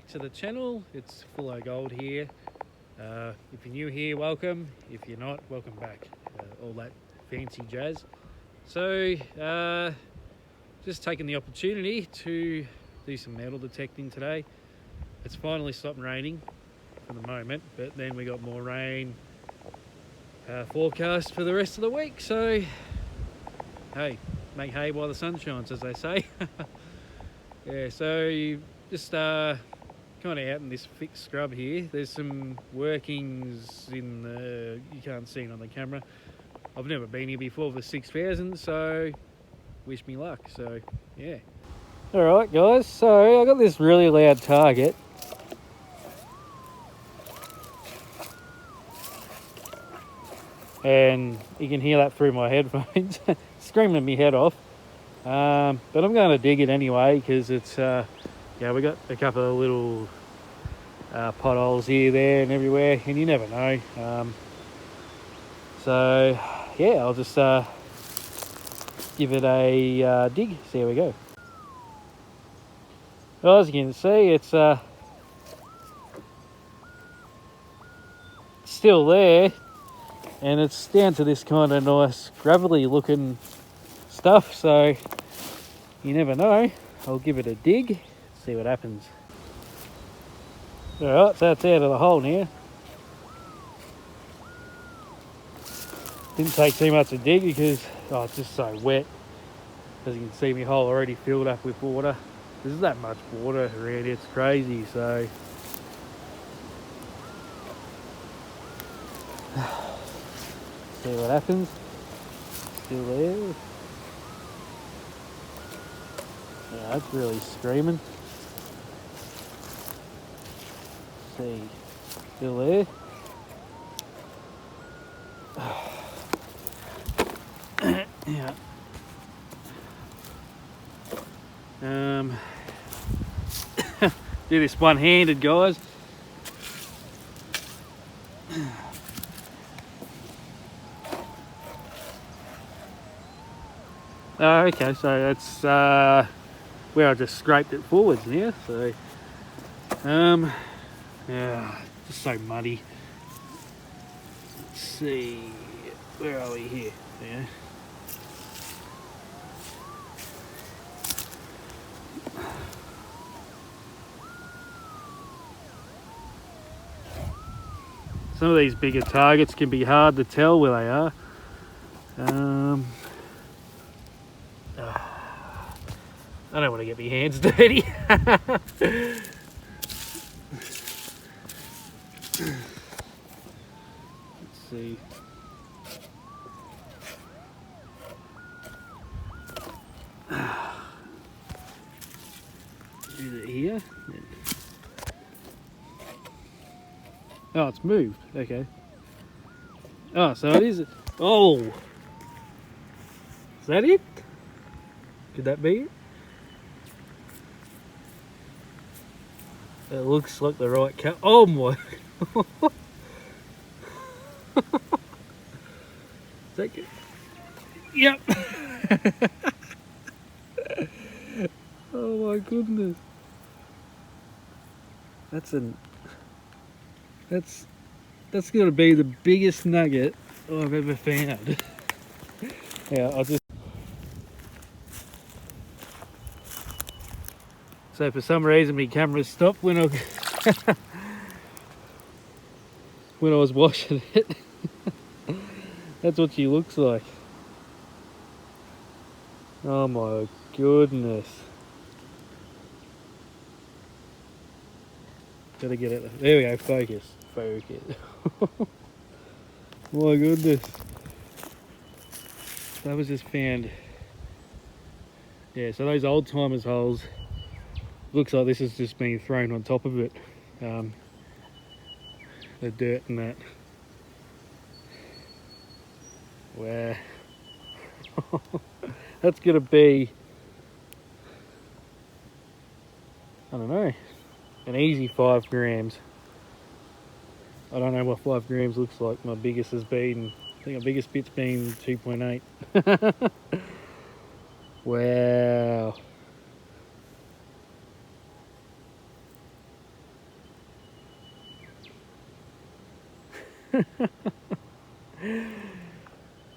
back to the channel. It's Ful-O Gold here. If you're new here, welcome. If you're not, welcome back. All that fancy jazz. So just taking the opportunity to do some metal detecting today. It's finally stopped raining for the moment, but then we got more rain forecast for the rest of the week. So hey, make hay while the sun shines, as they say. Yeah, so you just kind of out in this thick scrub here. There's some workings in the, you can't see it on the camera. I've never been here before for 6,000, so wish me luck. So yeah. All right, guys. So I got this really loud target. And you can hear that through my headphones, screaming me head off. But I'm going to dig it anyway because it's, yeah, we got a couple of little potholes here, there, and everywhere, and you never know. So yeah, I'll just give it a dig. See how we go. Well, as you can see, it's still there. And it's down to this kind of nice gravelly looking stuff, so you never know. I'll give it a dig, see what happens. Alright, so that's out of the hole now. Didn't take too much to dig because it's just so wet. As you can see, my hole already filled up with water. There's that much water around here, it's crazy, so see what happens. Still there. Yeah, that's really screaming. See, still there. Yeah. Do this one-handed, guys. Okay, so that's where I just scraped it forwards now. So, yeah, just so muddy. Let's see, where are we here? Yeah. Some of these bigger targets can be hard to tell where they are. I don't want to get my hands dirty. Let's see. Is it here? Oh, it's moved. Okay. Oh, so it is. Oh! Is that it? Could that be it? It looks like the right cut. Oh my! Is that good? Yep! Oh my goodness! That's got to be the biggest nugget I've ever found. Yeah, I'll just. So for some reason my camera stopped when I when I was washing it. That's what she looks like. Oh my goodness. Gotta get it. There we go, focus. Focus. My goodness. That was just found. Yeah, so those old timers holes, looks like this has just been thrown on top of it. The dirt and that. Wow. That's gonna be, I don't know, an easy 5 grams. I don't know what 5 grams looks like. My biggest has been, I think my biggest bit's been 2.8. Wow.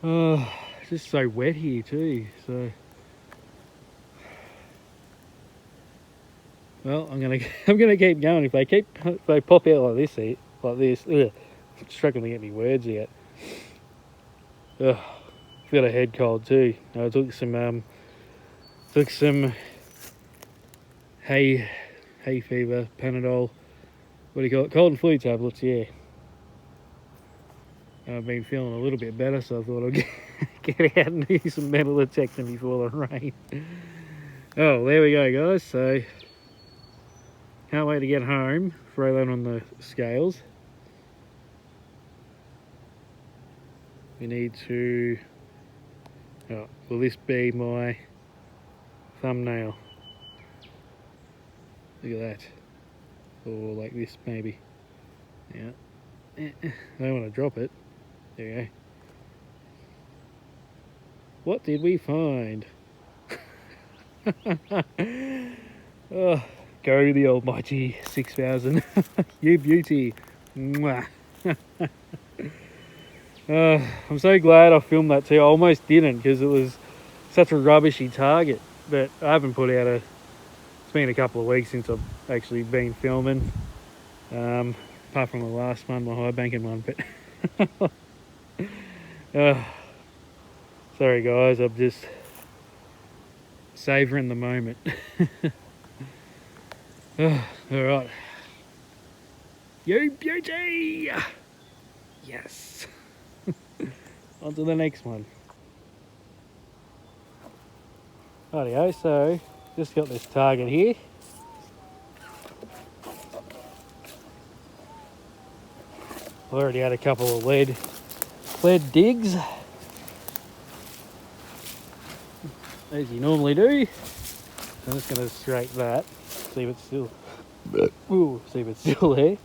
Oh, it's just so wet here too, so well, I'm gonna keep going. If they pop out like this, ugh, I'm struggling to get any words out. Ugh, I've got a head cold too. I took some hay fever, Panadol, what do you call it? Cold and flu tablets, yeah. I've been feeling a little bit better, so I thought I'd get out and do some metal detecting before the rain. Oh, there we go, guys. So, can't wait to get home, throw that on the scales. We need to, oh, will this be my thumbnail? Look at that. Or like this, maybe. Yeah. I don't want to drop it. There you go. What did we find? Oh, go the almighty 6000. You beauty. Mwah. I'm so glad I filmed that too. I almost didn't because it was such a rubbishy target. But I haven't put out it's been a couple of weeks since I've actually been filming. Apart from the last one, my high banking one. But sorry guys, I'm just savouring the moment. Alright. You beauty! Yes! On to the next one. Rightio, so just got this target here. I've already had a couple of lead digs, as you normally do. I'm just going to scrape that, see if it's still, see if it's still there.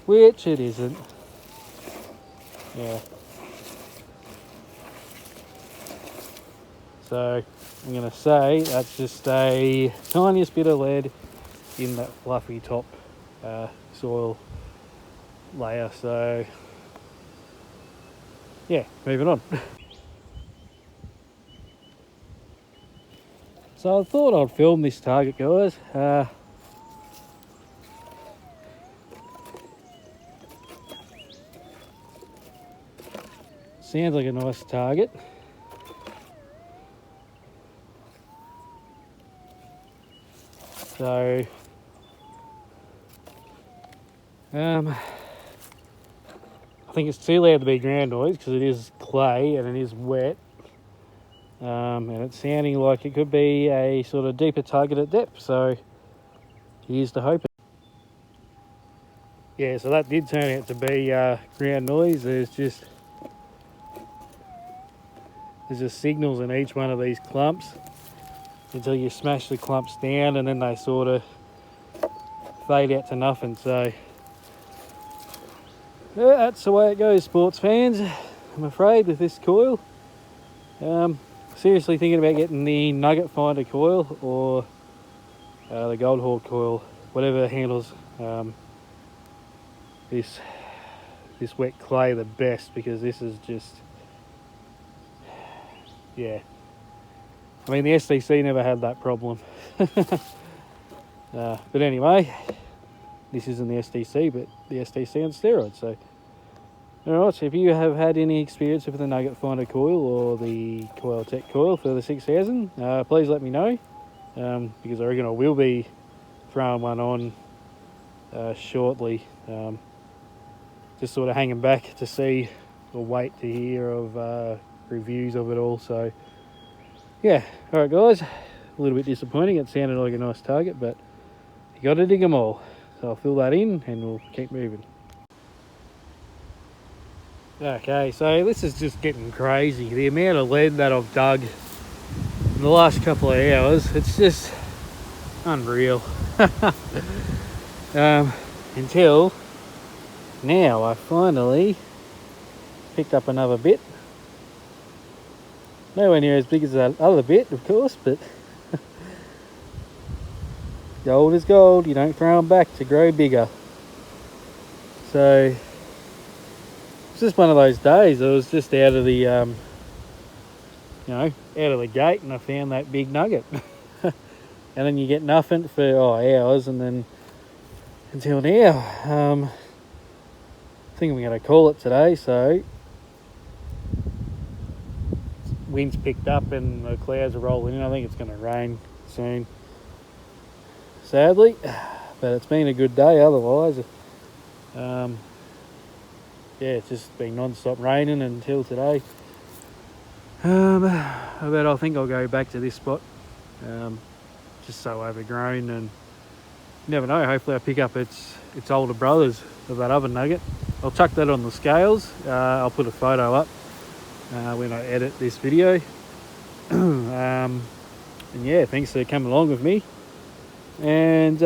Which it isn't. Yeah. So I'm going to say that's just a tiniest bit of lead in that fluffy top soil layer. So yeah, moving on. So I thought I'd film this target, guys. Sounds like a nice target. So I think it's too loud to be ground noise because it is clay and it is wet. And it's sounding like it could be a sort of deeper target at depth, so here's to hoping. Yeah, so that did turn out to be ground noise. There's just signals in each one of these clumps until you smash the clumps down, and then they sort of fade out to nothing. So yeah, that's the way it goes, sports fans, I'm afraid, with this coil. Seriously thinking about getting the Nugget Finder coil or the Gold Hawk coil, whatever handles this wet clay the best, because this is just, yeah. I mean, the SDC never had that problem. But anyway, this isn't the SDC, but the SDC on steroids. So, alright, so if you have had any experience with the Nugget Finder coil or the Coil Tech coil for the 6000, please let me know, because I reckon I will be throwing one on shortly. Just sort of hanging back to see or wait to hear of reviews of it all. So yeah, alright guys, a little bit disappointing. It sounded like a nice target, but you got to dig them all. So I'll fill that in and we'll keep moving. Okay, so this is just getting crazy. The amount of lead that I've dug in the last couple of hours, it's just unreal. Until now I finally picked up another bit. Nowhere near as big as that other bit, of course, but gold is gold. You don't throw them back to grow bigger. So it's just one of those days. I was just out of the you know, out of the gate, and I found that big nugget. And then you get nothing for hours, and then until now. I think I'm going to call it today. So wind's picked up and the clouds are rolling in. I think it's going to rain soon, sadly, but it's been a good day otherwise. Yeah, it's just been non-stop raining until today. But I think I'll go back to this spot. Just so overgrown, and you never know, hopefully I pick up its older brothers of that other nugget. I'll chuck that on the scales. I'll put a photo up when I edit this video. And yeah, thanks for coming along with me. And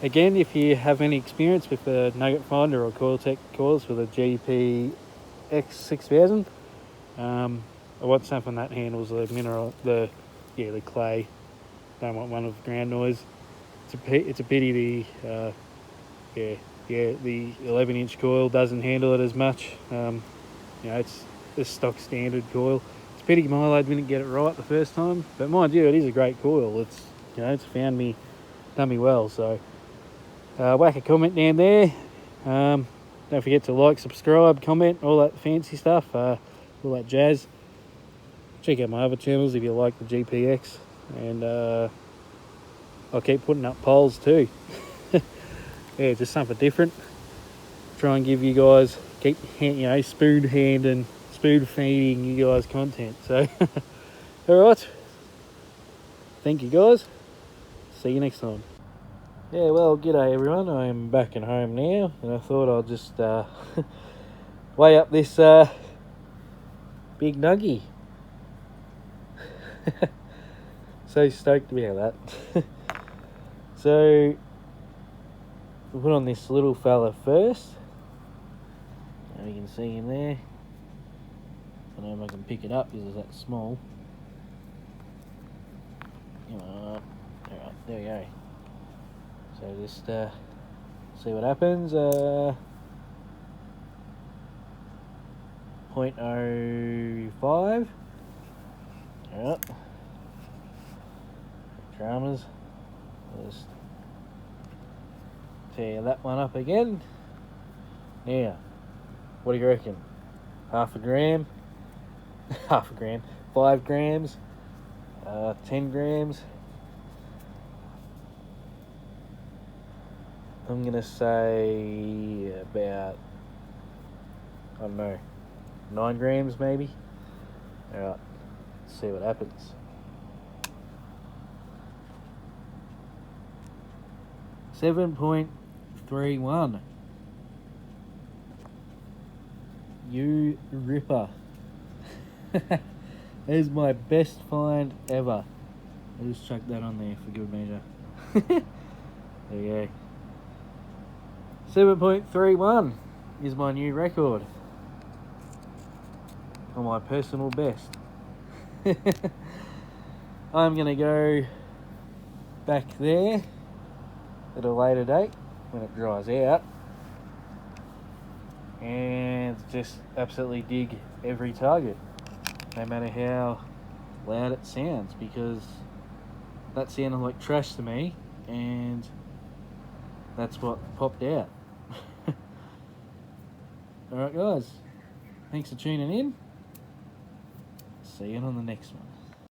again, if you have any experience with a nugget finder or coil tech coils for the GPX 6000, I want something that handles the mineral, the clay. Don't want one with ground noise. It's a pity the 11-inch coil doesn't handle it as much. You know, it's the stock standard coil. It's a pity Minelab didn't get it right the first time, but mind you, it is a great coil. It's, you know, it's done me well. So whack a comment down there. Don't forget to like, subscribe, comment, all that fancy stuff, all that jazz. Check out my other channels if you like the GPX, and I'll keep putting up polls too. Yeah, just something different. Try and give you guys, keep, you know, spoon feeding you guys content. So, all right. Thank you guys. See you next time. Yeah, well, g'day everyone. I am back at home now, and I thought I'll just weigh up this big nuggie. So stoked about that. So we'll put on this little fella first. Now you can see him there. I don't know if I can pick it up because it's that small. Alright, there we go. So just see what happens. 0.05. Alright. Dramas. I'll just tear that one up again. Now, what do you reckon? Half a gram? 5 grams? 10 grams? I'm gonna say about, I don't know, 9 grams maybe. Alright, let's see what happens. 7.31. You ripper. That is my best find ever. I'll just chuck that on there for good measure. There you go. 7.31 is my new record. Or my personal best. I'm going to go back there at a later date when it dries out and just absolutely dig every target, no matter how loud it sounds, because that sounded like trash to me and that's what popped out. Alright guys, thanks for tuning in. See you on the next one.